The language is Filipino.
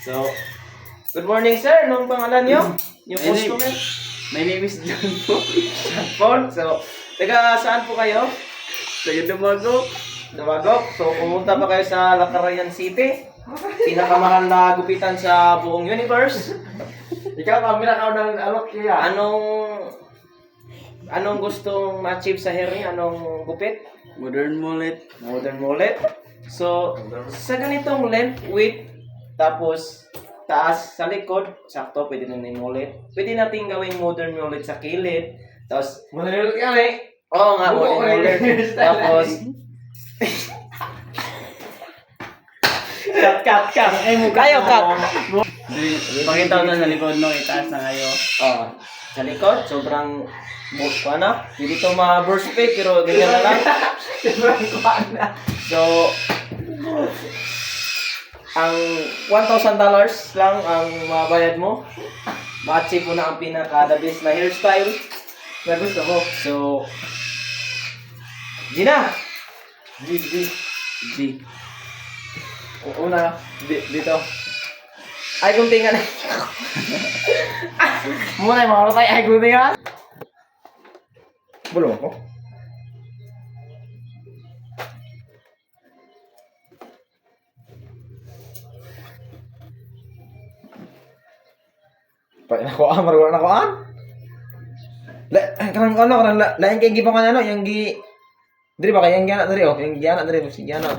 So, good morning sir. Anong pangalan niyo? Yung post comment? My name is John po. Paul. So, taga saan po kayo? Taga Dumago. Dumagok. So, pumunta pa kayo sa Lacarayan City. Pinakamahal na gupitan sa buong universe. Ikaw, pamila ka ng alok kaya. Anong gustong ma-achieve sa hair niya? Anong gupit? Modern mullet. Modern mullet. So, sa ganitong length, width, tapos taas sa likod, sakto, pwede na yung mullet. Pwede natin gawing modern mullet sa kilid. Tapos, Modern mullet yan eh. oo nga, modern mullet. Tapos, cut. Ay, kayo, cut. Pakita ko na sa likod no, itaas na kayo. Oh, sa likod, sobrang ano? Hindi to ma-burst fake, pero ganyan na lang. So, ang $1,000 lang ang mabayad mo. Ma-achieve mo na ang pinaka-the best na hairstyle na gusto mo. So, Gina! G. Una, dito. Ay, guntingan. Muna yung mga katay, ay guti nga. Bulong ako. Nakuhaan, marunong nakuhaan. Kanang lain kay gipang ano, yang gi. Diri ba kay yang giana diri oh, yang giana diri, si giana.